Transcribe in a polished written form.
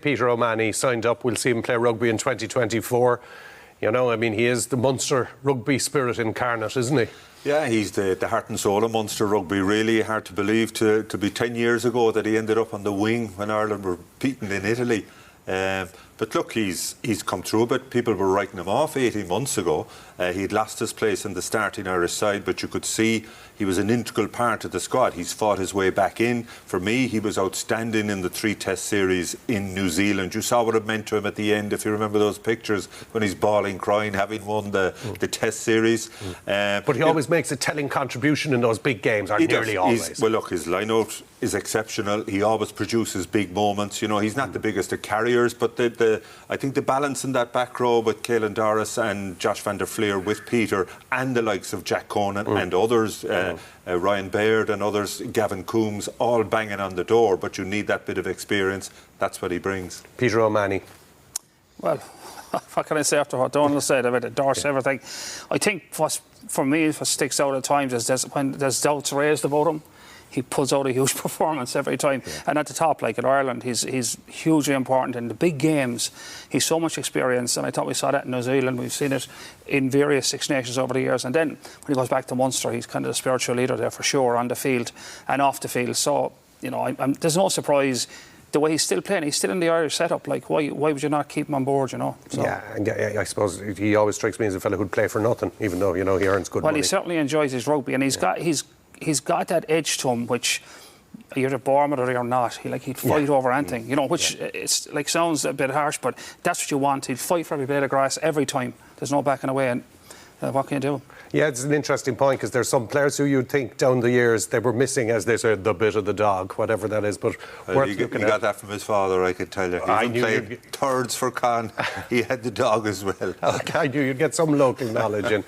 Peter O'Mahony signed up. We'll see him play rugby in 2024. You know, I mean, he is the Munster rugby spirit incarnate, isn't he? Yeah, he's the heart and soul of Munster rugby. Really hard to believe to be 10 years ago that he ended up on the wing when Ireland were beaten in Italy. But look, he's come through a bit. People were writing him off 18 months ago. He'd lost his place in the starting Irish side, but you could see he was an integral part of the squad. He's fought his way back in. For me, he was outstanding in the 3-test series in New Zealand. You saw what it meant to him at the end, if you remember those pictures, when he's bawling, crying, having won the test series. But he always makes a telling contribution in those big games, or nearly always. Well, look, his line-out is exceptional. He always produces big moments. You know, he's not the biggest of carriers, but I think the balance in that back row with Caelan Doris and Josh van der Fleer with Peter and the likes of Jack Conan and others, Ryan Baird and others, Gavin Coombs, all banging on the door, but you need that bit of experience. That's what he brings. Peter O'Mahony. Well, what can I say after what Donal said about the Doris, everything? I think for me, what sticks out at times is when there's doubts raised about him, he pulls out a huge performance every time. Yeah. And at the top, like in Ireland, he's hugely important in the big games. He's so much experience, and I thought we saw that in New Zealand. We've seen it in various Six Nations over the years. And then when he goes back to Munster, he's kind of the spiritual leader there for sure, on the field and off the field. So, you know, there's no surprise the way he's still playing. He's still in the Irish setup. Like, why would you not keep him on board, you know? So. Yeah, and I suppose he always strikes me as a fellow who'd play for nothing, even though, you know, he earns good money. Well, he certainly enjoys his rugby, and he's got that edge to him, which you're either born with it or not. He'd fight over anything, you know, which it's like sounds a bit harsh, but that's what you want. He'd fight for every blade of grass every time. There's no backing away, and what can you do? Yeah, it's an interesting point, because there's some players who you'd think down the years they were missing, as they said, the bit of the dog, whatever that is. But he got that from his father, I could tell you. He played thirds for Con. He had the dog as well. I knew you'd get some local knowledge in.